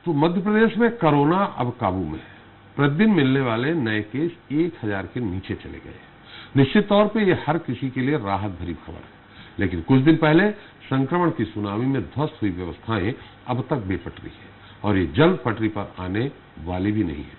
तो मध्य प्रदेश में कोरोना अब काबू में है। प्रतिदिन मिलने वाले नए केस 1000 के नीचे चले गए। निश्चित तौर पे ये हर किसी के लिए राहत भरी खबर है, लेकिन कुछ दिन पहले संक्रमण की सुनामी में ध्वस्त हुई व्यवस्थाएं अब तक बेपटरी है और ये जल्द पटरी पर आने वाली भी नहीं है,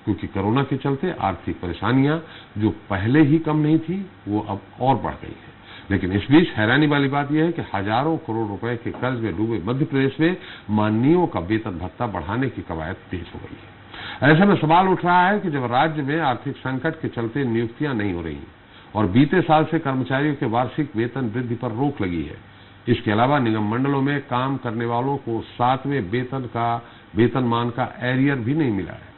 क्योंकि कोरोना के चलते आर्थिक परेशानियां जो पहले ही कम नहीं थी वो अब और बढ़ गई है। लेकिन इस बीच हैरानी वाली बात यह है कि हजारों करोड़ रुपए के कर्ज में डूबे मध्य प्रदेश में माननीयों का वेतन भत्ता बढ़ाने की कवायद तेज हो गई है। ऐसे में सवाल उठ रहा है कि जब राज्य में आर्थिक संकट के चलते नियुक्तियां नहीं हो रही और बीते साल से कर्मचारियों के वार्षिक वेतन वृद्धि पर रोक लगी है, इसके अलावा निगम मंडलों में काम करने वालों को 7वें वेतनमान का एरियर भी नहीं मिला है,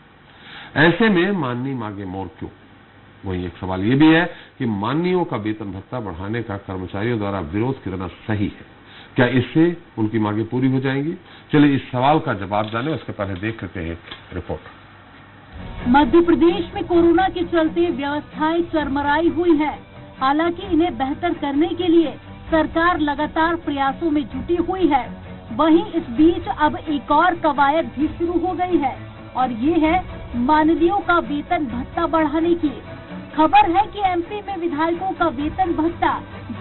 ऐसे में माननीय मांगे मोर क्यों? वहीं एक सवाल ये भी है कि माननीयों का वेतन भत्ता बढ़ाने का कर्मचारियों द्वारा विरोध करना सही है? क्या इससे उनकी मांगे पूरी हो जाएंगी? चलिए इस सवाल का जवाब जाने उसके पहले देख लेते हैं रिपोर्ट। मध्य प्रदेश में कोरोना के चलते व्यवस्थाएं चरमराई हुई है। हालांकि इन्हें बेहतर करने के लिए सरकार लगातार प्रयासों में जुटी हुई है। वहीं इस बीच अब एक और कवायद भी शुरू हो गई है और ये है माननीयों का वेतन भत्ता बढ़ाने की। खबर है कि एमपी में विधायकों का वेतन भत्ता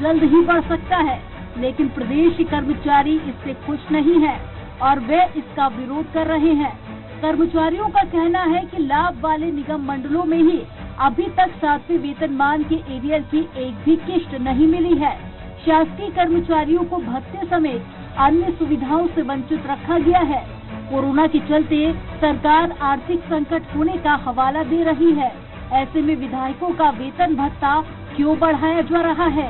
जल्द ही बढ़ सकता है, लेकिन प्रदेश के कर्मचारी इससे खुश नहीं है और वे इसका विरोध कर रहे हैं। कर्मचारियों का कहना है कि लाभ वाले निगम मंडलों में ही अभी तक 7वें वेतनमान के एरियर की एक भी किश्त नहीं मिली है। शासकीय कर्मचारियों को भत्ते समेत अन्य सुविधाओं से वंचित रखा गया है। कोरोना के चलते सरकार आर्थिक संकट होने का हवाला दे रही है। ऐसे में विधायकों का वेतन भत्ता क्यों बढ़ाया जा रहा है?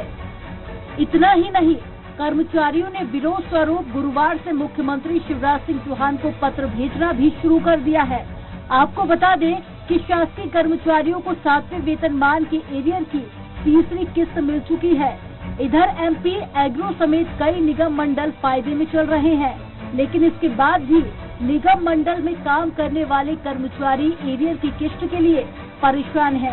इतना ही नहीं, कर्मचारियों ने विरोध स्वरूप गुरुवार से मुख्यमंत्री शिवराज सिंह चौहान को पत्र भेजना भी शुरू कर दिया है। आपको बता दें कि शासकीय कर्मचारियों को 7वें वेतनमान के एरियर की तीसरी किस्त मिल चुकी है। इधर एमपी एग्रो समेत कई निगम मंडल फायदे में चल रहे हैं, लेकिन इसके बाद भी निगम मंडल में काम करने वाले कर्मचारी एरियर की किस्त के लिए परेशान है।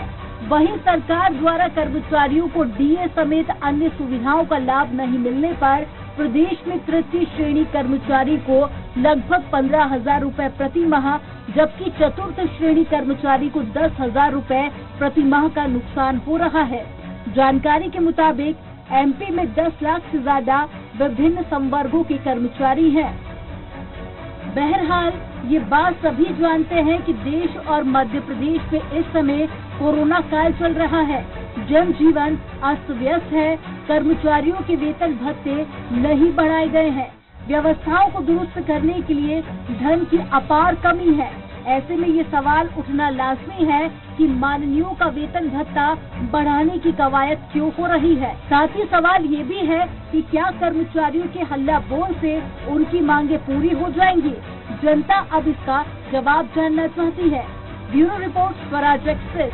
वहीं सरकार द्वारा कर्मचारियों को डीए समेत अन्य सुविधाओं का लाभ नहीं मिलने पर प्रदेश में तृतीय श्रेणी कर्मचारी को लगभग 15,000 रूपए प्रति माह, जबकि चतुर्थ श्रेणी कर्मचारी को 10,000 रूपए प्रति माह का नुकसान हो रहा है। जानकारी के मुताबिक एमपी में 10 लाख से ज्यादा विभिन्न संवर्गों के कर्मचारी हैं। बहरहाल ये बात सभी जानते हैं कि देश और मध्य प्रदेश में इस समय कोरोना काल चल रहा है। जनजीवन अस्त व्यस्त है। कर्मचारियों के वेतन भत्ते नहीं बढ़ाए गए हैं। व्यवस्थाओं को दुरुस्त करने के लिए धन की अपार कमी है। ऐसे में ये सवाल उठना लाजमी है कि माननीयों का वेतन भत्ता बढ़ाने की कवायद क्यों हो रही है। साथ ही सवाल ये भी है कि क्या कर्मचारियों के हल्ला बोल से उनकी मांगे पूरी हो जाएंगी? जनता अब इसका जवाब जानना चाहती है। Bureau report, Swaraj express.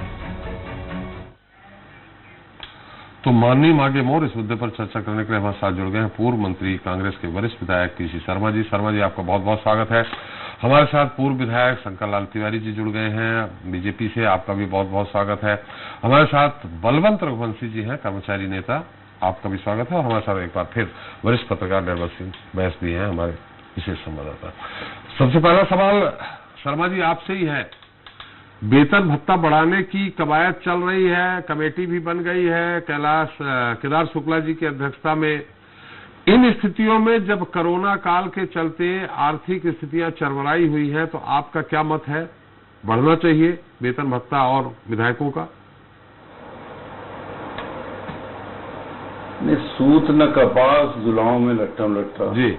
तो माननीय मांगे मोर इस मुद्दे पर चर्चा करने के लिए हमारे साथ जुड़ गए हैं पूर्व मंत्री कांग्रेस के वरिष्ठ विधायक पीसी शर्मा जी। शर्मा जी, आपका बहुत बहुत स्वागत है। हमारे साथ पूर्व विधायक शंकर लाल तिवारी जी जुड़ गए हैं बीजेपी से, आपका भी बहुत बहुत स्वागत है। हमारे साथ बलवंत रघुवंशी जी हैं, कर्मचारी नेता, आपका भी स्वागत है। और हमारे साथ एक बार फिर वरिष्ठ पत्रकार निर्मल सिंह बैस भी हैं, हमारे विशेष संवाददाता। सबसे पहला सवाल शर्मा जी आपसे ही है। वेतन भत्ता बढ़ाने की कवायद चल रही है, कमेटी भी बन गई है केदार शुक्ला जी की अध्यक्षता में। इन स्थितियों में जब कोरोना काल के चलते आर्थिक स्थितियां चरमराई हुई हैं, तो आपका क्या मत है? बढ़ना चाहिए वेतन भत्ता और विधायकों का? सूत न कपास जुलाओं में लट्टम लट्टा। जी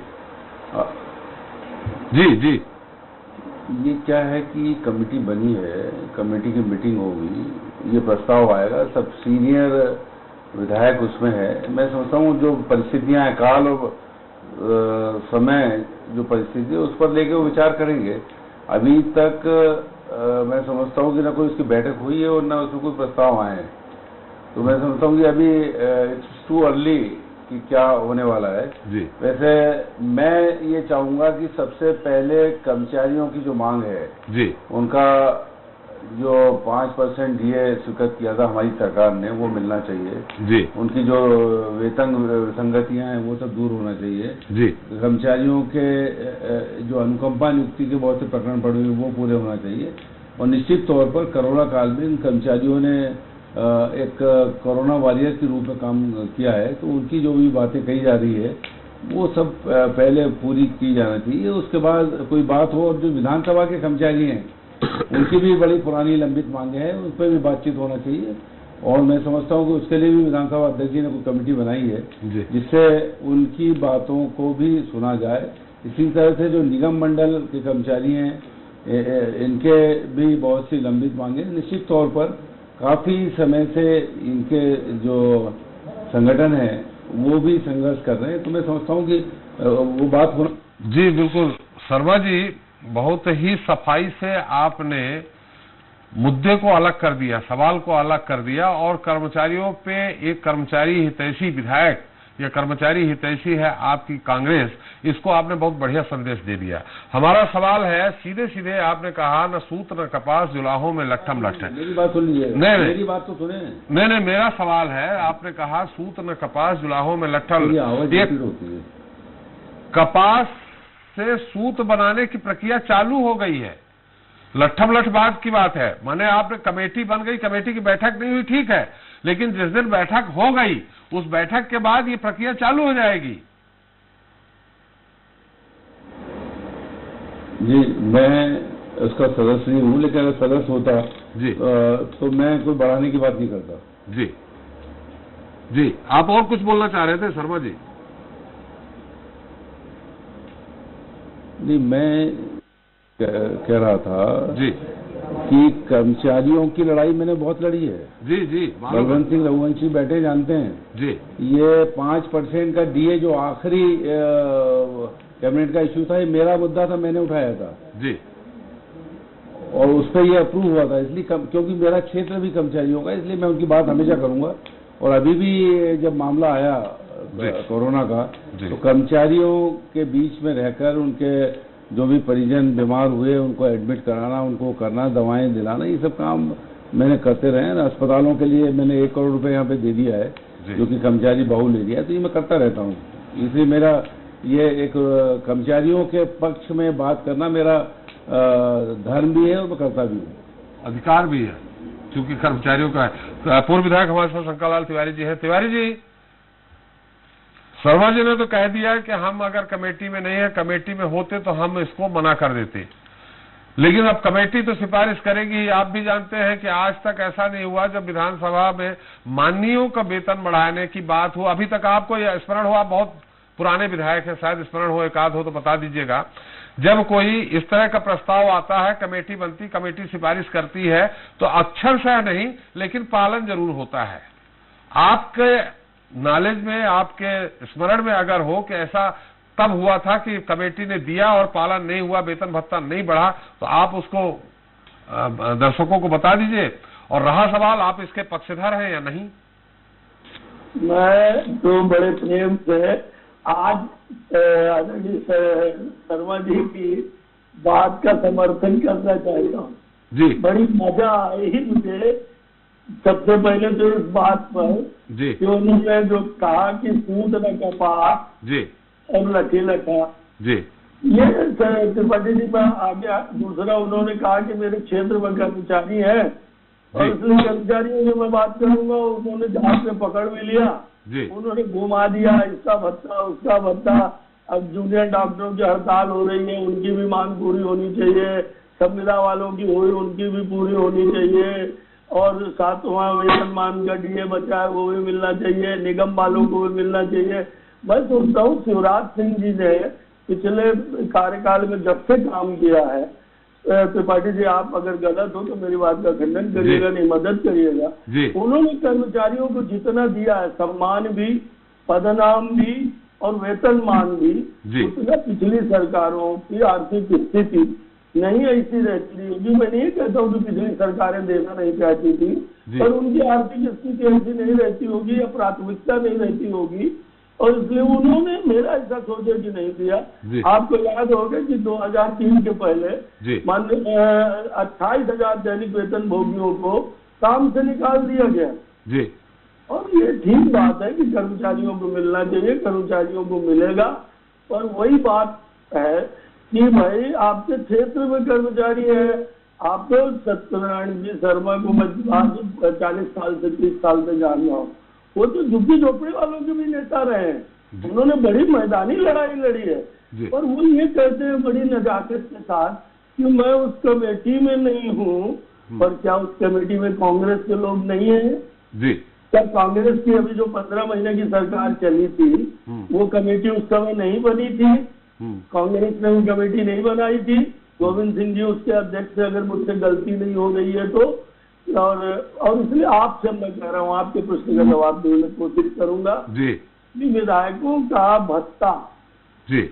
जी जी। ये क्या है कि कमेटी बनी है, कमेटी की मीटिंग होगी, ये प्रस्ताव आएगा, सब सीनियर विधायक उसमें है। मैं समझता हूँ जो परिस्थितियां हैं, काल और समय जो परिस्थिति है उस पर लेके वो विचार करेंगे। अभी तक मैं समझता हूँ कि ना कोई उसकी बैठक हुई है और ना उसमें कोई प्रस्ताव आए हैं। तो मैं समझता हूँ कि अभी इट्स टू अर्ली कि क्या होने वाला है जी। वैसे मैं ये चाहूंगा कि सबसे पहले कर्मचारियों की जो मांग है जी, उनका जो 5% डीए स्वीकृत किया था हमारी सरकार ने, वो मिलना चाहिए जी। उनकी जो वेतन विसंगतियां हैं वो सब दूर होना चाहिए जी। कर्मचारियों के जो अनुकंपा नियुक्ति के बहुत से प्रकरण पड़े हुए वो पूरे होना चाहिए। और निश्चित तौर पर कोरोना काल में इन कर्मचारियों ने एक कोरोना वॉरियर के रूप में काम किया है, तो उनकी जो भी बातें कही जा रही है वो सब पहले पूरी की जाना चाहिए। उसके बाद कोई बात हो। और जो विधानसभा के कर्मचारी हैं उनकी भी बड़ी पुरानी लंबित मांगे हैं, उस पर भी बातचीत होना चाहिए। और मैं समझता हूँ कि उसके लिए भी विधानसभा अध्यक्ष जी ने कोई कमेटी बनाई है जिससे उनकी बातों को भी सुना जाए। इसी तरह से जो निगम मंडल के कर्मचारी हैं इनके भी बहुत सी लंबित मांगे, निश्चित तौर पर काफी समय से इनके जो संगठन है वो भी संघर्ष कर रहे हैं, तो मैं समझता हूँ कि वो बात होना। जी बिल्कुल शर्मा जी, बहुत ही सफाई से आपने मुद्दे को अलग कर दिया, सवाल को अलग कर दिया और कर्मचारियों पे एक कर्मचारी हितैषी विधायक या कर्मचारी हितैषी है आपकी कांग्रेस, इसको आपने बहुत बढ़िया संदेश दे दिया। हमारा सवाल है सीधे सीधे आपने कहा न सूत न कपास जुलाहों में लट्ठम लट्ठ है। मेरी बात सुन लीजिए। नहीं, मेरी बात तो सुने। नहीं, मेरा सवाल है, आपने कहा सूत न कपास जुलाहों में लट्ठम। कपास से सूत बनाने की प्रक्रिया चालू हो गई है, लट्ठम लट्ठ बात की बात है। माने आपने कमेटी बन गई, कमेटी की बैठक नहीं हुई, ठीक है, लेकिन जिस दिन बैठक हो गई उस बैठक के बाद ये प्रक्रिया चालू हो जाएगी। जी, मैं उसका सदस्य नहीं हूँ, लेकिन अगर सदस्य होता जी तो मैं कोई बढ़ाने की बात नहीं करता। जी जी, आप और कुछ बोलना चाह रहे थे शर्मा जी? नहीं, मैं कह रहा था जी कि कर्मचारियों की लड़ाई मैंने बहुत लड़ी है। जी जी, बलवंत सिंह रघुवंशी बैठे जानते हैं जी। ये 5% का डीए जो आखिरी कैबिनेट का इश्यू था, ये मेरा मुद्दा था, मैंने उठाया था जी। और उस पर ये अप्रूव हुआ था, इसलिए क्योंकि मेरा क्षेत्र भी कर्मचारियों का, इसलिए मैं उनकी बात हमेशा करूंगा। और अभी भी जब मामला आया कोरोना का, तो कर्मचारियों के बीच में रहकर उनके जो भी परिजन बीमार हुए उनको एडमिट कराना, उनको करना, दवाएं दिलाना, ये सब काम मैंने करते रहे हैं। अस्पतालों के लिए मैंने 1 करोड़ रुपए यहाँ पे दे दिया है, जो कि कर्मचारी बहुल एरिया है, तो ये मैं करता रहता हूँ। इसलिए मेरा ये एक कर्मचारियों के पक्ष में बात करना मेरा धर्म भी है और मैं करता भी हूँ, अधिकार भी है, क्योंकि कर्मचारियों का है। पूर्व विधायक हमारे साथ शंकर लाल तिवारी जी है। तिवारी जी, शर्मा जी ने तो कह दिया कि हम अगर कमेटी में नहीं है, कमेटी में होते तो हम इसको मना कर देते, लेकिन अब कमेटी तो सिफारिश करेगी। आप भी जानते हैं कि आज तक ऐसा नहीं हुआ जब विधानसभा में माननीयों का वेतन बढ़ाने की बात हो। अभी तक आपको यह स्मरण हो, आप बहुत पुराने विधायक हैं, शायद स्मरण हो, एक आध हो तो बता दीजिएगा, जब कोई इस तरह का प्रस्ताव आता है, कमेटी बनती, कमेटी सिफारिश करती है, तो अक्षरशः नहीं लेकिन पालन जरूर होता है। आपके नॉलेज में, आपके स्मरण में अगर हो कि ऐसा तब हुआ था कि कमेटी ने दिया और पालन नहीं हुआ, वेतन भत्ता नहीं बढ़ा, तो आप उसको दर्शकों को बता दीजिए। और रहा सवाल, आप इसके पक्षधर हैं या नहीं? मैं तो बड़े प्रेम से आज आदरणीय शर्मा जी की बात का समर्थन करना चाहता हूँ जी। बड़ी मजा आई मुझे सबसे पहले तो इस बात पर जी कि उन्होंने जो कहा कि सूद न कपास जी और लठी लठा जी, ये त्रिपाठी जी पर आ गया। दूसरा उन्होंने कहा कि मेरे क्षेत्र में कर्मचारी है और इसलिए कर्मचारियों से मैं बात करूंगा। उन्होंने जहाज में पकड़ भी लिया, उन्होंने घुमा दिया, इसका भत्ता उसका भत्ता। अब जूनियर डॉक्टरों की हड़ताल हो रही है, उनकी भी मांग पूरी होनी चाहिए, संविदा वालों की हुई उनकी भी पूरी होनी चाहिए, और 7वां वेतनमान का डीए बचा है वो भी मिलना चाहिए, निगम वालों को भी मिलना चाहिए। मैं सोचता हूँ शिवराज सिंह जी ने पिछले कार्यकाल में जब से काम किया है, त्रिपाठी जी आप अगर गलत हो तो मेरी बात का खंडन करिएगा, नहीं मदद करिएगा, उन्होंने कर्मचारियों को जितना दिया है, सम्मान भी, पदनाम भी और वेतनमान भी, उतना पिछली सरकारों की आर्थिक स्थिति नहीं ऐसी रहती थी होगी। मैं नहीं कहता हूँ कि पिछली सरकारें देना नहीं चाहती थी, पर उनकी आर्थिक स्थिति ऐसी नहीं रहती होगी या प्राथमिकता नहीं रहती होगी और इसलिए उन्होंने मेरा ऐसा सोचा कि नहीं दिया। आपको याद होगा कि 2003 के पहले माननीय 28,000 दैनिक वेतन भोगियों को काम से निकाल दिया गया जी। और ये ठीक बात है कि कर्मचारियों को मिलना चाहिए, कर्मचारियों को मिलेगा। और वही बात है कि भाई आपके क्षेत्र में कर्मचारी है, आप तो सत्यनारायण जी शर्मा को मैं आज 40 साल से 30 साल से जान रहा हूँ, वो तो झुग्गी झोपड़ी वालों के भी नेता रहे हैं, उन्होंने बड़ी मैदानी लड़ाई लड़ी है। और वो ये कहते हैं बड़ी नजाकत के साथ कि मैं उस कमेटी में नहीं हूँ, पर क्या उस कमेटी में कांग्रेस के लोग नहीं है जी? क्या कांग्रेस की अभी जो 15 महीने की सरकार चली थी वो कमेटी उस समय नहीं बनी थी? कांग्रेस ने वो कमेटी नहीं बनाई थी। गोविंद सिंह जी उसके अध्यक्ष से, अगर मुझसे गलती नहीं हो रही है तो। और इसलिए आपसे मैं कह रहा हूँ, आपके प्रश्न का जवाब देने की कोशिश करूंगा जी। विधायकों का भत्ता जी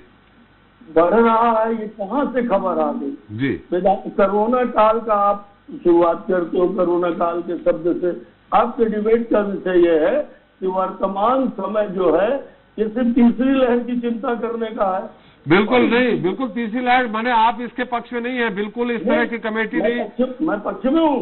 बढ़ रहा है, ये कहाँ से खबर आ गई जी? कोरोना काल का आप शुरुआत करते हो, कोरोना काल के शब्द से। आपके डिबेट का विषय यह है कि वर्तमान समय जो है ये सिर्फ तीसरी लहर की चिंता करने का है। बिल्कुल नहीं, बिल्कुल तीसरी लहर माने आप इसके पक्ष में नहीं है, बिल्कुल इस तरह की कमेटी नहीं। मैं पक्ष में हूँ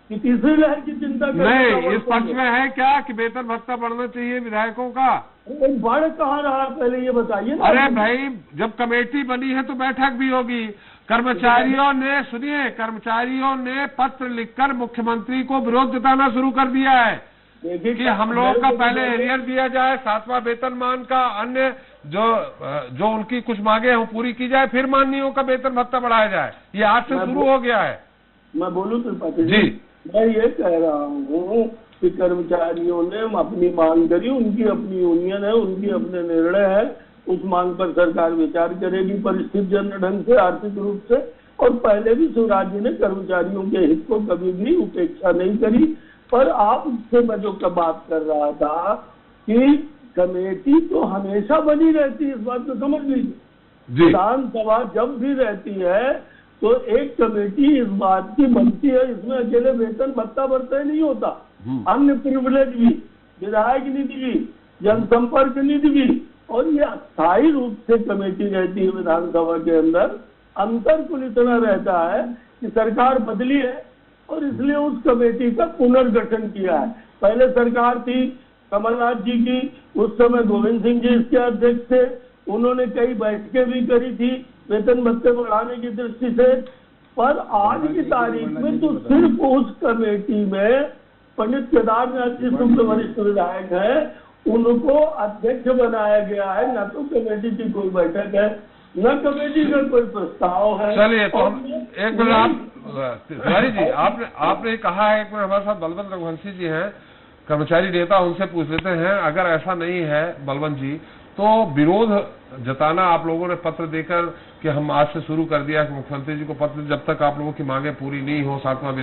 कि तीसरी लहर की चिंता नहीं, इस पक्ष में है क्या कि वेतन भत्ता बढ़ना चाहिए विधायकों का? बढ़ कहाँ रहा पहले ये बताइए। अरे भाई, जब कमेटी बनी है तो बैठक भी होगी। कर्मचारियों ने, सुनिए, कर्मचारियों ने पत्र लिखकर मुख्यमंत्री को विरोध जताना शुरू कर दिया है कि हम लोगों का पहले एरियर दिया जाए, 7वां वेतनमान का, अन्य जो उनकी कुछ मांगे हैं वो पूरी की जाए, फिर माननीयों का वेतन भत्ता बढ़ाया जाए। ये आज से शुरू हो गया है। मैं बोलूं त्रिपाठी जी, मैं ये कह रहा हूँ कि कर्मचारियों ने अपनी मांग करी, उनकी अपनी यूनियन है, उनकी अपने निर्णय है, उस मांग पर सरकार विचार करेगी परिस्थितिजन्य ढंग से, आर्थिक रूप से। और पहले भी शिवराज जी ने कर्मचारियों के हित को कभी भी उपेक्षा नहीं करी। पर आपसे मैं जो बात कर रहा था कि कमेटी तो हमेशा बनी रहती है, इस बात को समझ लीजिए। विधानसभा जब भी रहती है तो एक कमेटी इस बात की बनती है, इसमें अकेले वेतन भत्ता बढ़ता नहीं होता, अन्य प्रिविलेज भी, विधायक निधि भी, जनसंपर्क निधि भी, और ये अस्थायी रूप से कमेटी रहती है विधानसभा के अंदर। अंतर कुल इतना रहता है कि सरकार बदली है और इसलिए उस कमेटी का पुनर्गठन किया है। पहले सरकार थी कमलनाथ जी की, उस समय गोविंद सिंह जी इसके अध्यक्ष थे, उन्होंने कई बैठकें भी करी थी वेतन भत्ते बढ़ाने की दृष्टि से। पर आज की तारीख में तो सिर्फ उस कमेटी में पंडित केदारनाथ जी शुक्ल वरिष्ठ विधायक है, उनको अध्यक्ष बनाया गया है। न तो कमेटी की कोई बैठक है, न कमेटी का कोई प्रस्ताव है। चलिए, तो एक मिनट, आप तिवारी जी, आपने कहा है, एक मिनट, हमारे साथ बलवंत रघुवंशी जी हैं, कर्मचारी नेता, उनसे पूछ लेते हैं। अगर ऐसा नहीं है बलवंत जी, तो विरोध जताना आप लोगों ने पत्र देकर कि हम आज से शुरू कर दिया है, मुख्यमंत्री जी को पत्र, जब तक आप लोगों की मांगे पूरी नहीं हो, 7वां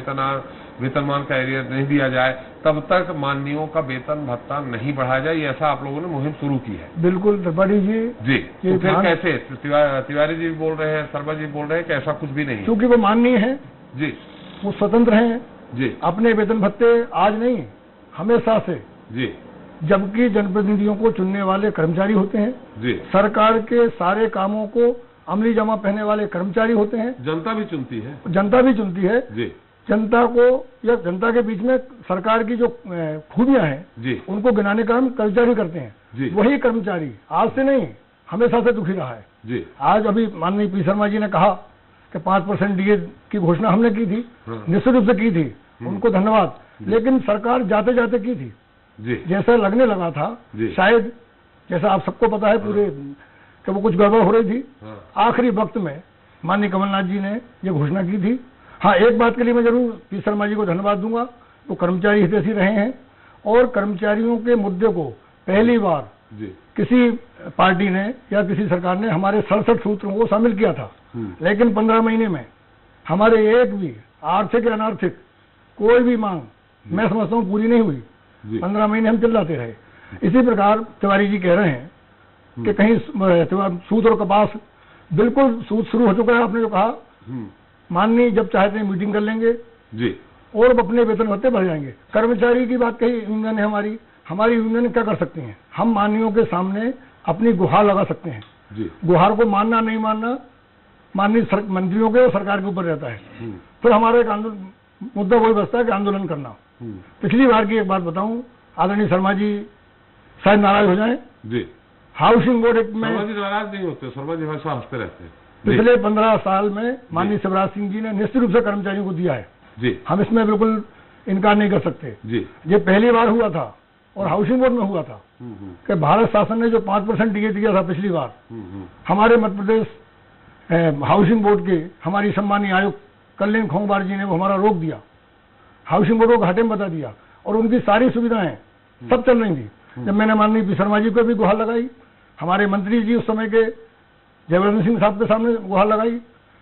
वेतनमान का एरियर नहीं दिया जाए, तब तक माननीयों का वेतन भत्ता नहीं बढ़ाया जाए, ये ऐसा आप लोगों ने मुहिम शुरू की है। बिल्कुल त्रिपाठी जी। जी, तो फिर कैसे? तिवारी जी बोल रहे हैं, शर्मा जी बोल रहे हैं कि ऐसा कुछ भी नहीं, क्योंकि वो माननीय है जी, वो स्वतंत्र हैं जी, अपने वेतन भत्ते आज नहीं हमेशा से जी, जबकि जनप्रतिनिधियों को चुनने वाले कर्मचारी होते हैं जी, सरकार के सारे कामों को अमली जमा पहने वाले कर्मचारी होते हैं, जनता भी चुनती है, जनता भी चुनती है जी, जनता को या जनता के बीच में सरकार की जो खूबियां हैं जी, उनको गिनाने का हम कर्मचारी करते हैं जी, वही कर्मचारी आज से नहीं हमेशा से दुखी रहा है जी। आज अभी माननीय पी शर्मा जी ने कहा कि 5% डीए की घोषणा हमने की थी, निश्चित रूप से की थी, उनको धन्यवाद, लेकिन सरकार जाते जाते की थी जी, जैसा लगने लगा था शायद, जैसा आप सबको पता है पूरे कि वो कुछ गड़बड़ हो रही थी, आखिरी वक्त में माननीय कमलनाथ जी ने ये घोषणा की थी। हाँ, एक बात के लिए मैं जरूर पी शर्मा जी को धन्यवाद दूंगा, वो कर्मचारी हितैषी रहे हैं और कर्मचारियों के मुद्दे को पहली बार किसी पार्टी ने या किसी सरकार ने हमारे 67 सूत्रों को शामिल किया था, लेकिन 15 महीने में हमारे एक भी आर्थिक या अनार्थिक कोई भी मांग मैं समझता हूँ पूरी नहीं हुई। 15 महीने हम चिल्लाते रहे। इसी प्रकार तिवारी जी कह रहे हैं कि कहीं सूत और कपास, बिल्कुल सूत शुरू हो चुका है। आपने जो कहा माननीय जब चाहते हैं मीटिंग कर लेंगे जी और अपने वेतन भत्ते बढ़ जाएंगे। कर्मचारी की बात कही यूनियन ने हमारी, हमारी यूनियन क्या कर सकती हैं, हम माननीयों के सामने अपनी गुहार लगा सकते हैं जी। गुहार को मानना नहीं मानना माननीय मंत्रियों के और सरकार के ऊपर रहता है। फिर हमारा एक आंदोलन मुद्दा वही बचता है कि आंदोलन करना। पिछली बार की एक बात बताऊं, आदरणीय शर्मा जी शायद नाराज हो जाएं जी, हाउसिंग बोर्ड एक में शर्मा जी नाराज नहीं होते, शर्मा जी हमेशा हंसते रहते हैं। पिछले 15 साल में माननीय शिवराज सिंह जी ने निश्चित रूप से कर्मचारियों को दिया है जी, हम इसमें बिल्कुल इनकार नहीं कर सकते जी। ये पहली बार हुआ था और हाउसिंग बोर्ड में हुआ था कि भारत शासन ने जो 5% डीए दिया था पिछली बार, हमारे मध्य प्रदेश हाउसिंग बोर्ड के हमारी सम्मानीय आयुक्त कल्याण खोंगबार जी ने वो हमारा रोक दिया, हाउसिंग बोर्ड को घाटे में बता दिया और उनकी सारी सुविधाएं सब चल रही थी। जब मैंने माननीय शर्मा जी को भी गुहार लगाई, हमारे मंत्री जी उस समय के जयवर्धन सिंह साहब के सामने गुहार लगाई,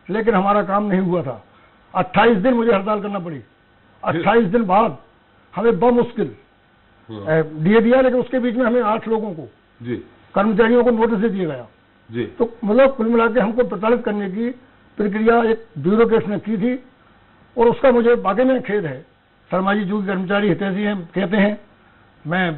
लेकिन हमारा काम नहीं हुआ था। 28 दिन मुझे हड़ताल करना पड़ी। 28 दिन बाद हमें बमुश्किल डीए दिया, लेकिन उसके बीच में हमें 8 लोगों को जी कर्मचारियों को नोटिस दे दिया गया जी। तो मतलब कुल मिला के हमको प्रताड़ित करने की प्रक्रिया एक ब्यूरोक्रेट ने की थी और उसका मुझे वाकई में खेद है। शर्मा जी जो कर्मचारी हितैषी हैं कहते हैं, मैं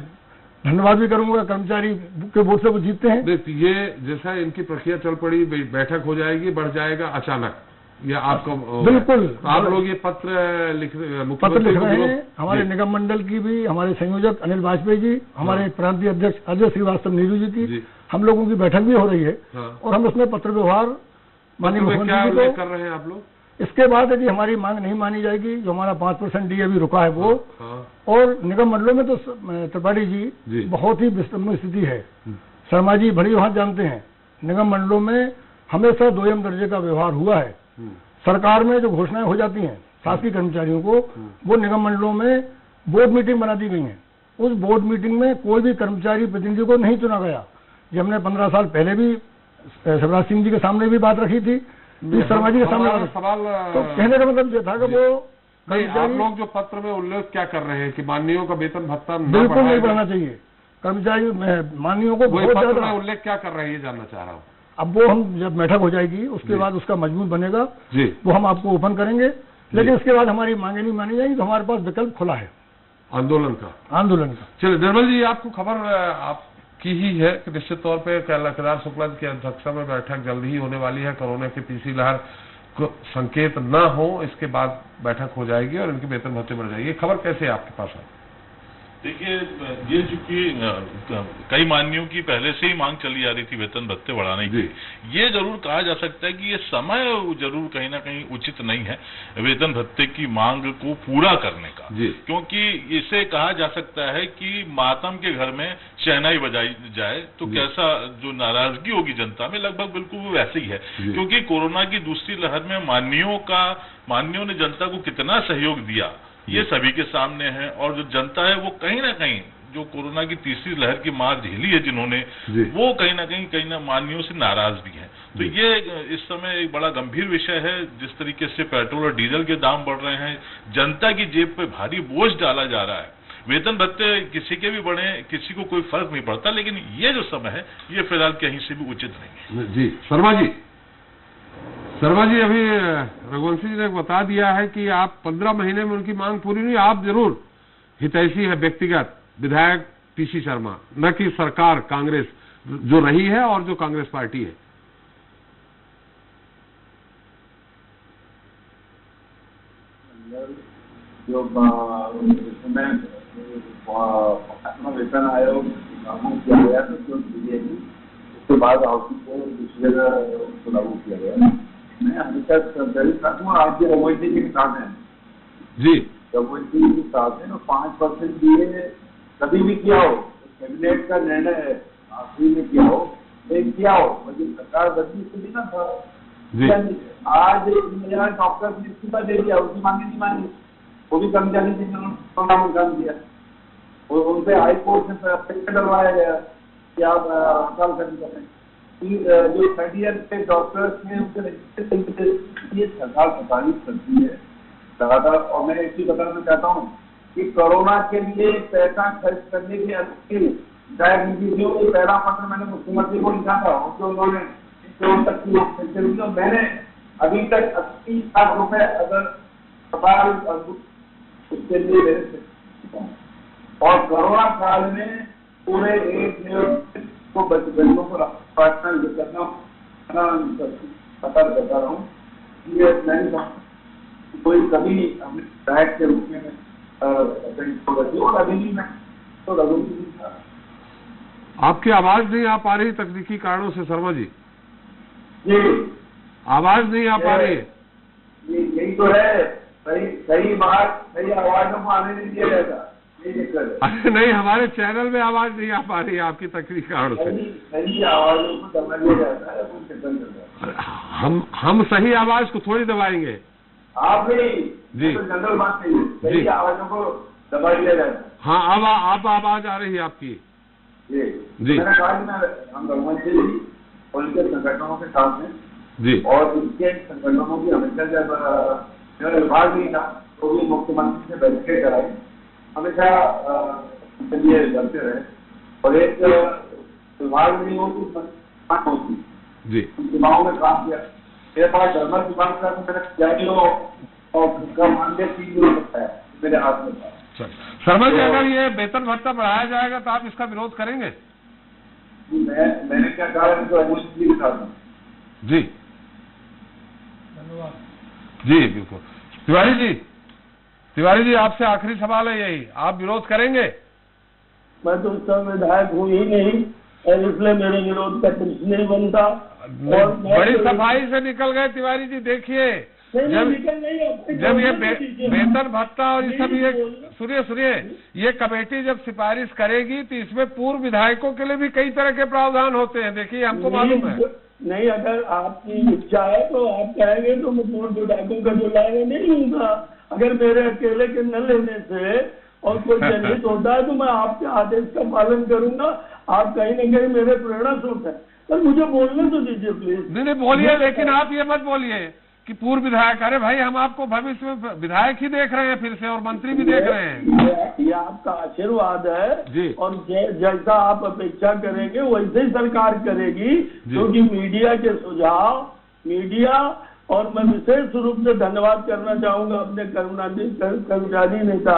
धन्यवाद भी करूंगा, कर्मचारी के वोट से वो जीतते हैं। ये जैसा इनकी प्रक्रिया चल पड़ी, बैठक हो जाएगी, बढ़ जाएगा अचानक, या आपको बिल्कुल आप लोग ये पत्र लिख रहे हैं। हमारे निगम मंडल की भी, हमारे संयोजक अनिल वाजपेयी जी, हमारे प्रांतीय अध्यक्ष अजय श्रीवास्तव नीरू जी की हम लोगों की बैठक भी हो रही है और हम उसमें पत्र व्यवहार माननीय मुख्यमंत्री जी को कर रहे हैं। आप लोग इसके बाद यदि हमारी मांग नहीं मानी जाएगी, जो हमारा 5% डीए भी रुका है वो, और निगम मंडलों में तो त्रिपाठी जी बहुत ही विषम स्थिति है। शर्मा जी बड़ी बात जानते हैं, निगम मंडलों में हमेशा दोयम दर्जे का व्यवहार हुआ है। सरकार में जो घोषणाएं हो जाती हैं शासकीय कर्मचारियों को, वो निगम मंडलों में बोर्ड मीटिंग बना दी गई है। उस बोर्ड मीटिंग में कोई भी कर्मचारी प्रतिनिधि को नहीं चुना गया। ये हमने 15 साल पहले भी शिवराज सिंह जी के सामने भी बात रखी थी, शर्मा जी के सामने सवाल। तो कहने का मतलब ये था कि वो आप लोग जो पत्र में उल्लेख क्या कर रहे हैं कि माननीयों का वेतन भत्ता बिल्कुल नहीं बढ़ाना चाहिए, कर्मचारी माननीयों को बहुत ज्यादा उल्लेख क्या कर रहे हैं ये जानना चाह रहा हूँ। अब वो हम जब बैठक हो जाएगी उसके बाद उसका मजमून बनेगा जी, वो हम आपको ओपन करेंगे, लेकिन उसके बाद हमारी मांगे नहीं मानी जाएगी तो हमारे पास विकल्प खुला है आंदोलन का। चलिए निर्मल जी, आपको खबर आपकी ही है कि निश्चित तौर पे केदार शुक्ला की अध्यक्षता में बैठक जल्दी ही होने वाली है। कोरोना की तीसरी लहर को संकेत न हो इसके बाद बैठक हो जाएगी और इनके वेतन भत्ते बढ़ जाएगी। खबर कैसे आपके पास है? देखिए, ये चूंकि कई माननीयों की पहले से ही मांग चली आ रही थी वेतन भत्ते बढ़ाने की, ये जरूर कहा जा सकता है कि ये समय जरूर कहीं ना कहीं उचित नहीं है वेतन भत्ते की मांग को पूरा करने का, क्योंकि इसे कहा जा सकता है कि मातम के घर में शहनाई बजाई जाए तो कैसा जो नाराजगी होगी जनता में लगभग बिल्कुल वैसे ही है। क्योंकि कोरोना की दूसरी लहर में माननीयों ने जनता को कितना सहयोग दिया ये सभी के सामने है, और जो जनता है वो कहीं ना कहीं जो कोरोना की तीसरी लहर की मार झेली है जिन्होंने, वो कहीं ना माननीयों से नाराज भी हैं। तो ये इस समय एक बड़ा गंभीर विषय है। जिस तरीके से पेट्रोल और डीजल के दाम बढ़ रहे हैं, जनता की जेब पे भारी बोझ डाला जा रहा है। वेतन भत्ते किसी के भी बढ़े, किसी को कोई फर्क नहीं पड़ता, लेकिन ये जो समय है ये फिलहाल कहीं से भी उचित नहीं है। जी शर्मा जी, अभी रघुवंशी जी ने बता दिया है कि आप 15 महीने में उनकी मांग पूरी नहीं, आप जरूर हितैषी है व्यक्तिगत विधायक पीसी शर्मा, न कि सरकार कांग्रेस जो रही है और जो कांग्रेस पार्टी है। जो वेतन आयोग किया गया था उसके बाद हाउसिंग को दूसरी जगह लागू किया गया। मैं हमेशा आज भी रघुवंश जी के साथ हैं जी, रघुवंश जी के साथ हैं। 5% दिए कभी भी किया हो, कैबिनेट का निर्णय है आखिरी में किया हो, लेकिन किया हो, लेकिन सरकार बदली स्थिति ना था। आज डॉक्टर ने इस्तीफा दे दिया, उसकी मांगे नहीं मानी, वो भी कर्मचारी से काम दिया और उनसे हाईकोर्ट से डलवाया गया कि आप हड़ताल कर जो 3rd ईयर के डॉक्टर्स हैं उनके ये सरकार प्रताड़ित करती है लगातार। और मैं एक चीज बताना चाहता हूँ कि कोरोना के लिए पैसा खर्च करने के अनुकूल जो पहला पत्र मैंने मुख्यमंत्री को लिखा था तो उन्होंने मैंने अभी तक 80 लाख रुपए अगर अस्पताल उसके लिए मेरे से और कोरोना काल में पूरे एक को बच्चों को करना पता करता रहा हूँ। ये मैंने कोई कभी अपने विधायक के रूप में और अभी भी मैं तो रघुवीर था। आपकी आवाज नहीं आ पा रही तकनीकी कारणों से शर्मा जी। जी आवाज नहीं आ पा रही है। यही तो है, सही बात, सही आवाजों को आने नहीं दिया जाता, यही दिक्कत है। अरे नहीं, हमारे चैनल में आवाज नहीं आ पा रही है आपकी तकनीकी कारणों से। सही आवाजों को दबा दिया जाता है, वो चिंतन करता है। हम सही आवाज को थोड़ी दबाएंगे। आप नहीं जी, तो जनरल बात नहीं है, सही आवाजों को दबा दिया जाता है। हाँ, अब आवाज आ रही है आपकी। जी, मैंने कहा कि हम रघुवंश जी पॉलिटिकल संगठनों के साथ में जी, और इनके संगठनों की हमेशा जब मेरा विभाग नहीं था तो भी मुख्यमंत्री से बैठकें कराई, हमेशा ये करते रहे। और एक विभाग नहीं होती जी, चुनाव में काम किया। मेरे पास धर्म विभाग का मेरा तैयारियों और मानदेय 3 किलो सकता है मेरे हाथ में था। शर्मा जी, अगर ये वेतन भत्ता बढ़ाया जाएगा तो आप इसका विरोध करेंगे? मैंने क्या कहा तो जी लिखा था। जी जी, बिल्कुल। तिवारी जी आपसे आखिरी सवाल है यही, आप विरोध करेंगे? मैं तो उस समय विधायक हूँ ही नहीं और इसलिए मेरे विरोध का प्रश्न नहीं बनता। और बड़ी सफाई से निकल गए तिवारी जी। देखिए, जब ये वेतन भत्ता और ये सब, ये सुनिए, ये कमेटी जब सिफारिश करेगी तो इसमें पूर्व विधायकों के लिए भी कई तरह के प्रावधान होते हैं। देखिए, हमको मालूम है। नहीं, अगर आपकी इच्छा है तो आप कहेंगे तो मैं पूर्व विधायकों का जो लाएगा नहीं लूंगा। अगर मेरे अकेले के न लेने से और कोई जनहित होता है तो मैं आपके आदेश का पालन करूंगा। आप कहीं न कहीं मेरे प्रेरणा स्रोत है, पर मुझे बोलने तो दीजिए प्लीज। नहीं बोलिए, लेकिन आप ये मत बोलिए कि पूर्व विधायक। अरे भाई, हम आपको भविष्य में विधायक ही देख रहे हैं फिर से, और मंत्री भी देख रहे हैं। ये आपका आशीर्वाद है जी। और जैसा आप अपेक्षा करेंगे वैसे ही सरकार करेगी, क्योंकि मीडिया के सुझाव, मीडिया, और मैं विशेष रूप से धन्यवाद करना चाहूंगा अपने कर्मचारी नेता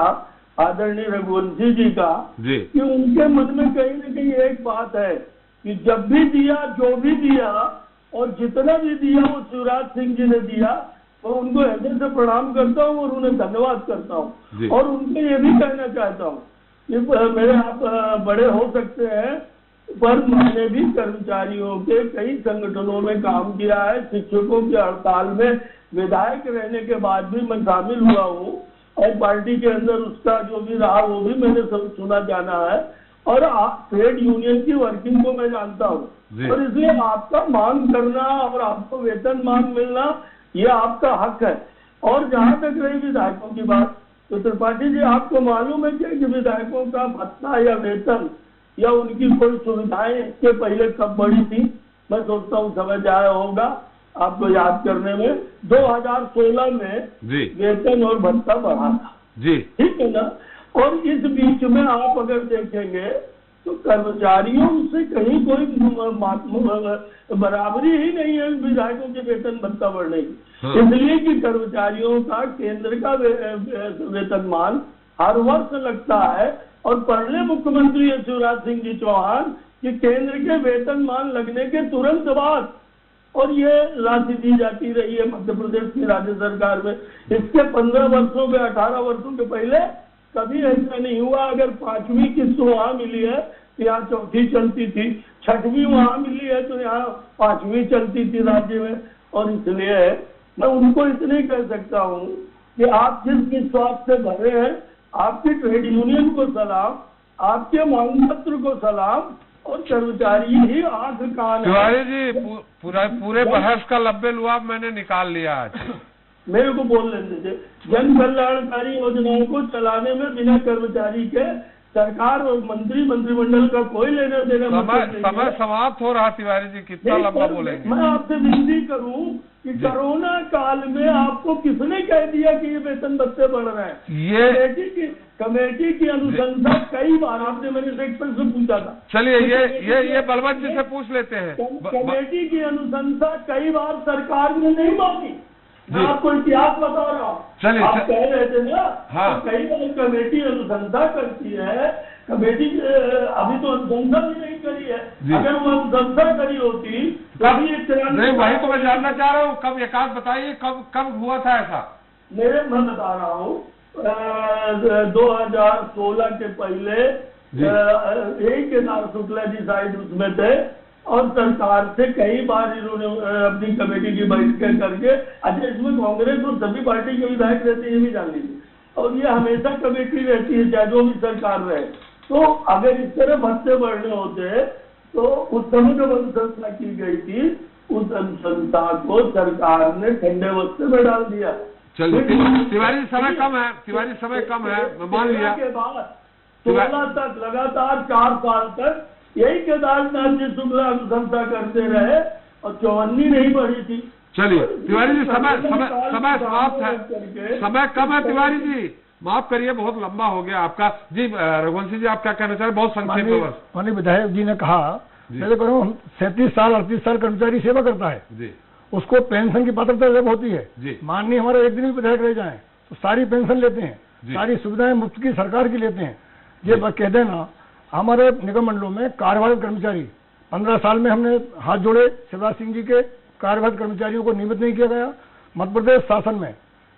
आदरणीय रघुवंशी जी का, कि उनके मन में कहीं न कहीं एक बात है कि जब भी दिया, जो भी दिया और जितना भी दिया वो शिवराज सिंह जी ने दिया, तो उनको हृदय से प्रणाम करता हूँ और उन्हें धन्यवाद करता हूँ। और उनको ये भी कहना चाहता हूँ कि मेरे आप बड़े हो सकते हैं, पर मैंने भी कर्मचारियों के कई संगठनों में काम किया है। शिक्षकों की हड़ताल में विधायक रहने के बाद भी मैं शामिल हुआ हूँ और पार्टी के अंदर उसका जो भी रहा वो भी मैंने सब सुना जाना है, और ट्रेड यूनियन की वर्किंग को मैं जानता हूँ। और इसलिए आपका मांग करना और आपको वेतन मान मिलना ये आपका हक है। और जहाँ तक रही विधायकों की बात, तो त्रिपाठी जी आपको मालूम है कि विधायकों का भत्ता या वेतन या उनकी कोई सुविधाएं इसके पहले कब बढ़ी थी? मैं सोचता हूँ समय जाया होगा आपको याद करने में। 2016 में वेतन और भत्ता बढ़ा था जी, ठीक है ना। और इस बीच में आप अगर देखेंगे तो कर्मचारियों से कहीं कोई बराबरी ही नहीं है विधायकों के वेतन भत्ता बढ़ने की। इसलिए कि कर्मचारियों का केंद्र का वेतनमान हर वर्ष लगता है, और पहले मुख्यमंत्री है शिवराज सिंह जी चौहान कि केंद्र के वेतनमान लगने के तुरंत बाद, और ये राशि दी जाती रही है मध्य प्रदेश की राज्य सरकार में। इसके 15 वर्षों में 18 वर्षों के पहले कभी ऐसा नहीं हुआ। अगर 5वीं किस्त वहाँ मिली है तो यहाँ 4थी चलती थी, 6वीं वहाँ मिली है तो यहाँ 5वीं चलती थी राज्य में। और इसलिए मैं उनको इतने कह सकता हूँ कि आप जिस विश्वास से भरे हैं, आपकी ट्रेड यूनियन को सलाम, आपके मांग पत्र को सलाम, और कर्मचारी ही आंख कान है। तिवारी जी, पूरे बहस का लब्बे लुआब मैंने निकाल लिया आज। मेरे को बोल लेने दीजिए। जन कल्याणकारी योजनाओं को चलाने में बिना कर्मचारी के सरकार और मंत्रिमंडल का कोई लेना देना। समय समाप्त हो रहा तिवारी जी, कितना लंबा बोलेंगे? मैं आपसे विनती करूं कि कोरोना काल में आपको किसने कह दिया कि ये वेतन भत्ते बढ़ रहे हैं? ये कमेटी की अनुशंसा कई बार, आपने मेरे से एक प्रश्न पूछा था। चलिए ये बलवंत जी से पूछ लेते हैं। कमेटी की अनुशंसा कई बार सरकार ने नहीं मानी, मैं आपको इतिहास बता रहा हूँ। चलिए, आप कह रहे थे ना, हाँ। तो कई बार कमेटी अनुशंसा करती है, कमेटी अभी तो अनुशंसा भी नहीं करी है। अगर वो अनुशंसा करी होती तो अभी नहीं, वही तो मैं जानना चाह रहा हूँ, कब एकाध बताइए, कब हुआ था ऐसा? मैं बता रहा हूँ 2016 के पहले एक केदार शुक्ला जी शायद उसमें थे, और सरकार से कई बार इन्होंने अपनी कमेटी की बैठकें करके, अच्छा इसमें कांग्रेस और सभी पार्टी के विधायक रहते हैं, ये भी जान लीजिए, और ये हमेशा कमेटी रहती है चाहे जो भी सरकार रहे। तो अगर इस तरह भत्ते बढ़ने होते तो उस समय जब अनुशंसा की गई थी, उस अनुशंसा को सरकार ने ठंडे बस्ते में डाल दिया। चलिए, तिवारी समय कम है, तिवारी समय कम है, मैं मान लिया। के बाद 16 तक लगातार 4 साल तक यही केदारनाथ जी शुक्ला अनुशंसा करते रहे और चौवन्नी नहीं बढ़ी थी। चलिए तिवारी जी, समय समाप्त है, समय कम है तिवारी जी, माफ करिए, बहुत लंबा हो गया आपका। जी रघुवंशी जी, आप क्या कहना चाह रहे हैं? बहुत संक्षेप में बस। माननीय विधायक जी ने कहा, मैं तो कह रहा हूँ 37 साल 38 साल कर्मचारी सेवा करता है जी, उसको पेंशन की पात्रता जब होती है जी, माननीय हमारा एक दिन भी विधायक रह जाए तो सारी पेंशन लेते हैं, सारी सुविधाएं मुफ्त की सरकार की लेते हैं। ये कह देना, हमारे निगम मंडलों में कार्यवाहक कर्मचारी 15 साल में हमने हाथ जोड़े, शिवराज सिंह जी के कार्यवाहक कर्मचारियों को नियमित नहीं किया गया। मध्य प्रदेश शासन में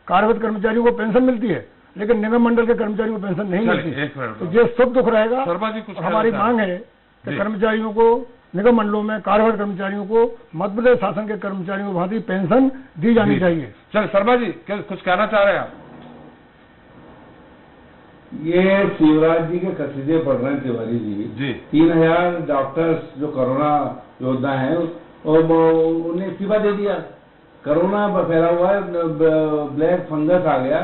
कार्यवाहक कर्मचारियों को पेंशन मिलती है, लेकिन निगम मंडल के कर्मचारियों को पेंशन नहीं मिलती। तो ये सब दुख रहेगा। हमारी मांग है कि कर्मचारियों को, निगम मंडलों में कार्यवाहक कर्मचारियों को मध्य प्रदेश शासन के कर्मचारियों को भांति पेंशन दी जानी चाहिए। चल शर्मा जी, कुछ कहना चाह रहे हैं आप? ये शिवराज जी के कसीदे पढ़ रहे हैं तिवारी जी। 3000 डॉक्टर्स जो कोरोना योद्धा हैं और उन्हें इस्तीफा दे दिया। कोरोना फैला हुआ है, ब्लैक फंगस आ गया,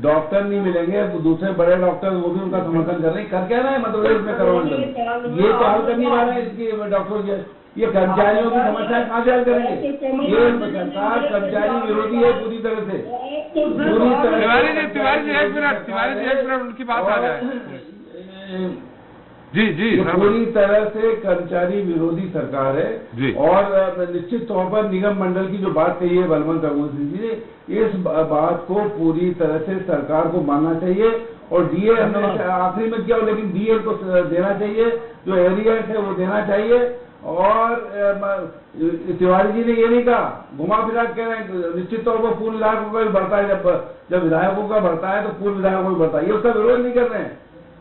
डॉक्टर नहीं मिलेंगे, दूसरे बड़े डॉक्टर वो भी उनका समर्थन कर रहे हैं। कर क्या रहा है मतलब इसमें कोरोना ये तो हल करने वाला है इसकी डॉक्टर, ये कर्मचारियों की समस्या कहाँ से हल करेंगे? ये सरकार कर्मचारी विरोधी है पूरी तरह से, पूरी तरह। तिवारी जी एक मिनट उनकी बात आ जाए। जी पूरी तरह से कर्मचारी विरोधी सरकार है जी। और निश्चित तौर पर निगम मंडल की जो बात कही है बलवंत रघुवंशी जी ने, इस बात को पूरी तरह से सरकार को मानना चाहिए। और डीए हमने आखिरी में किया, लेकिन डीए को देना चाहिए, जो एरियर्स है वो देना चाहिए। और तिवारी जी ने ये नहीं कहा, घुमा फिरा कह रहे हैं निश्चित तौर पर पूर्व विधायकों का भी बढ़ता है, जब विधायकों का बढ़ता है तो पूर्व विधायकों को भी बढ़ता है। ये उसका विरोध नहीं कर रहे हैं,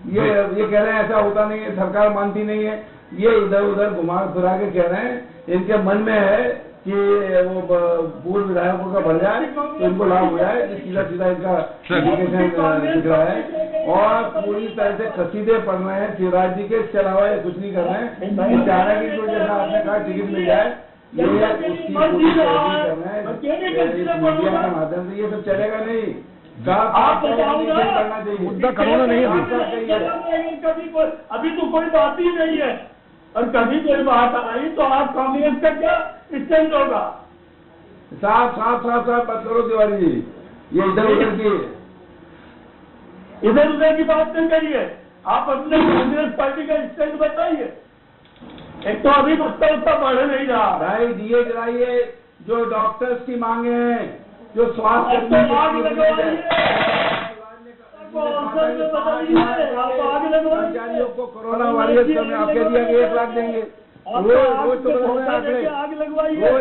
ये कह रहे हैं ऐसा होता नहीं है, सरकार मानती नहीं है। ये इधर उधर घुमा फिरा के कह रहे हैं, इनके मन में है कि वो पूर्व विधायकों का बढ़ जाए तो इनको लाभ हो जाए, सीधा सीधा इनका दिख रहा है। और पूरी तरह से कसीदे पढ़ रहे हैं शिवराज जी के, इसके अलावा ये कुछ नहीं कर रहे हैं। ये चाह रहे हैं कि जैसा आपने कहा टिकट मिल जाए, ये उसकी पूरी तैयारी करना है मीडिया के माध्यम से। ये सब चलेगा नहीं, आप करना चाहिए, मुद्दा कोरोना नहीं है। अभी तो कोई बात ही नहीं है, और कभी कोई बात आई तो आप कांग्रेस का क्या स्टैंड होगा? साफ बात करो तिवारी जी, ये इधर उधर की बात नहीं करिए, आप अपने कांग्रेस पार्टी का स्टैंड बताइए। एक तो अभी बस्ता उसका बढ़ नहीं रहा भाई, डीए गिराइए, जो डॉक्टर्स की मांगे हैं, जो स्वास्थ्य कर्मचारियों को कोरोना वायरस में आप कह दिया कि 1 लाख देंगे, रोज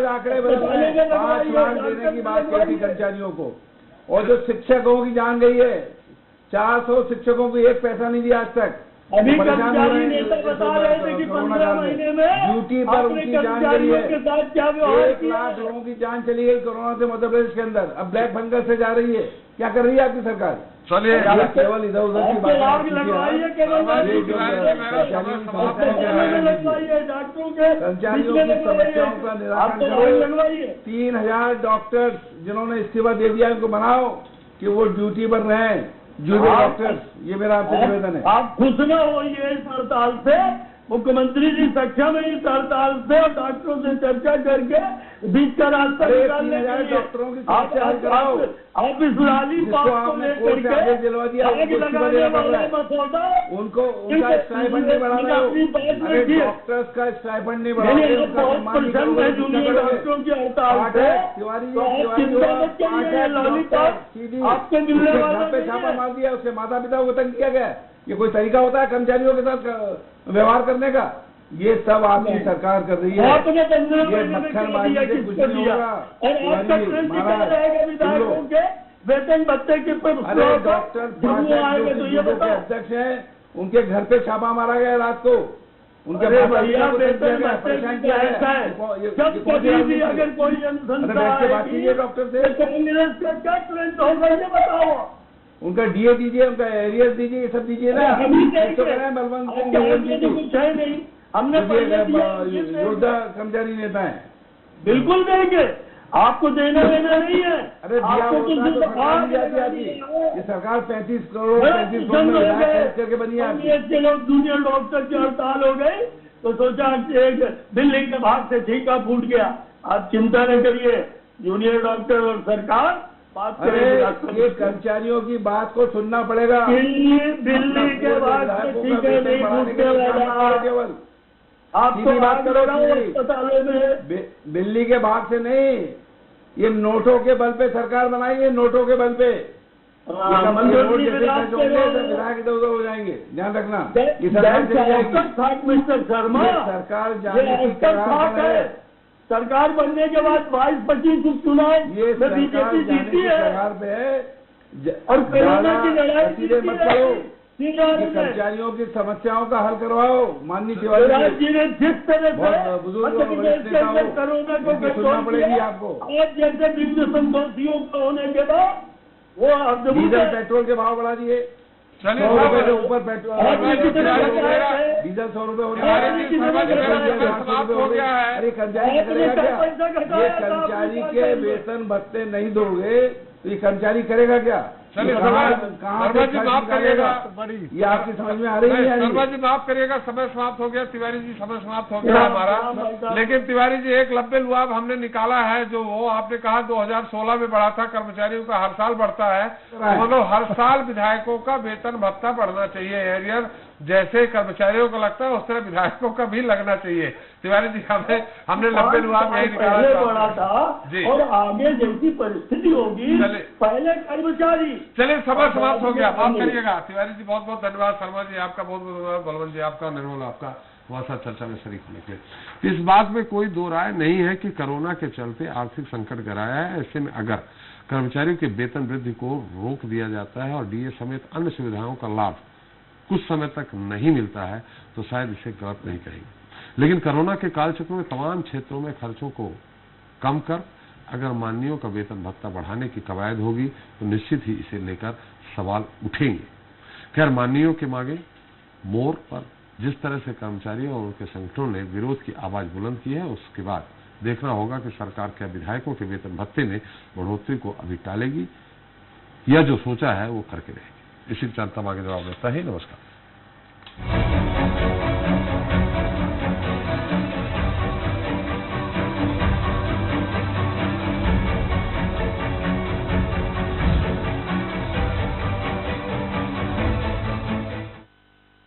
आंकड़े बदल रहे हैं, 5 लाख देने की बात कही थी कर्मचारियों को। और जो शिक्षकों की जान गई है, 400 शिक्षकों को 1 पैसा नहीं दिया आज तक। अभी कर्मचारी नेता बता रहे थे कि 15 महीने में ड्यूटी पर उनकी जान चली है, 1 लाख लोगों की जान चली गई कोरोना से मध्य प्रदेश के अंदर। अब ब्लैक फंगस से जा रही है, क्या कर रही है आपकी सरकार? चलिए केवल इधर उधर की बात लगवाइए, कर्मचारियों की समस्याओं का निराकरण करो। 3000 डॉक्टर्स जिन्होंने इस्तीफा दे दिया, उनको बनाओ कि वो ड्यूटी पर रहें, जूनियर डॉक्टर्स। ये मेरा आपसे निवेदन है। आप खुश न होइए इस हड़ताल से, मुख्यमंत्री जी सक्षम है इस हड़ताल से और डॉक्टरों से चर्चा करके बीच का रास्ता निकालने के लिए डॉक्टरों की आप इस लाली बात को लेकर के आग लगाने वाला मसौदा उनका स्टाइपेंड नहीं बढ़ा रहे, डॉक्टर्स का स्टाइपेंड नहीं बढ़ा रहे, बहुत प्रसन्न है जूनियर डॉक्टरों की हड़ताल से। आपको मिलने वाला पे छापा मार दिया, उसके माता पिता को तंग किया गया। ये कोई तरीका होता है कर्मचारियों के साथ व्यवहार करने का? ये सब आपकी सरकार कर रही है। ये मक्खनबाजी से कुछ नहीं होगा। वेतन भत्ते के अरे डॉक्टर के अध्यक्ष हैं, उनके घर पे छापा मारा गया रात को, उनके भैया वेतन परेशान किया है। जब कभी भी अगर कोई बात कीजिए डॉक्टर से, कांग्रेस का क्या ट्रेंड होगा ये बताओ। उनका डीए दीजिए, उनका एरियस दीजिए, ये सब दीजिए ना। बलवंत सिंह कुछ है नहीं, हमने योद्धा कर्मचारी नेता है। बिल्कुल देंगे, आपको देना लेना नहीं है। अरे दिया होता है ये सरकार 35 करोड़ करके बनी है। के लोग जूनियर डॉक्टर की हड़ताल हो गई तो सोचा एक बिल्डिंग के भाग से ठीका फूट गया। आप चिंता न करिए, जूनियर डॉक्टर और सरकार बात करेंगे। ये कर्मचारियों की बात को सुनना पड़ेगा। दिल्ली के बाद ठीका नहीं फूटने वाला, केवल आपको बात करोगा अस्पतालों में। दिल्ली के भाग से नहीं, ये नोटों के बल पे सरकार बनाई है, नोटों के बल पे। विधायक इधर उधर हो जाएंगे, ध्यान रखना। ये सरकार मिस्टर शर्मा, सरकार जाने की करार है। सरकार बनने के बाद 22-25 चुनाव ये बीजेपी जीती है पे है। और कोरोना की लड़ाई मत करो, कर्मचारियों की समस्याओं का हल करवाओ। माननीय शिवराज जी ने जिस तरह से बुजुर्ग कोरोना को सुनना पड़ेगी आपको। आज जैसे दिव्य संतोषियों का होने के बाद वो डीजल पेट्रोल के भाव बढ़ा दिए, 100 रुपए से ऊपर पेट्रोल, डीजल 100 रुपए हो गया है। अरे कर्मचारी करेगा क्या? ये कर्मचारी के वेतन भत्ते नहीं दोगे तो ये कर्मचारी करेगा क्या? कहाँ से माफ करिएगा? ये आपकी समझ में आ रही है? शर्मा जी माफ करिएगा, समय समाप्त हो गया। तिवारी जी समय समाप्त हो गया हमारा। लेकिन तिवारी जी एक लंबे लुआब हमने निकाला है, जो वो आपने कहा 2016 में बढ़ा था, कर्मचारियों का हर साल बढ़ता है, मतलब हर साल विधायकों का वेतन भत्ता बढ़ना चाहिए। एरियर जैसे कर्मचारियों को लगता है उस तरह विधायकों का भी लगना चाहिए। तिवारी जी हमने लंबे लुआब यही निकाला था और आगे जैसी परिस्थिति होगी पहले कर्मचारी। चलिए समय समाप्त हो गया, माफ करिएगा। तिवारी जी बहुत बहुत धन्यवाद, शर्मा जी आपका बहुत बहुत धन्यवाद, बलवंत जी आपका, निर्मल आपका, हमारे साथ चर्चा में शरीक होने के लिए। इस बात में कोई दो राय नहीं है कि कोरोना के चलते आर्थिक संकट गहराया है। ऐसे में अगर कर्मचारियों के वेतन वृद्धि को रोक दिया जाता है और डीए समेत अन्य सुविधाओं का लाभ कुछ समय तक नहीं मिलता है तो शायद इसे गलत नहीं कहेंगे। लेकिन कोरोना के कालचक्र में तमाम क्षेत्रों में खर्चों को कम कर अगर माननीयों का वेतन भत्ता बढ़ाने की कवायद होगी तो निश्चित ही इसे लेकर सवाल उठेंगे। खैर, माननीयों के मांगे मोर पर जिस तरह से कर्मचारियों और उनके संगठनों ने विरोध की आवाज बुलंद की है, उसके बाद देखना होगा कि सरकार क्या विधायकों के वेतन भत्ते में बढ़ोतरी को अभी टालेगी या जो सोचा है वो करके रहेगी। इसी चर्चा आगे जवाब देता है। नमस्कार।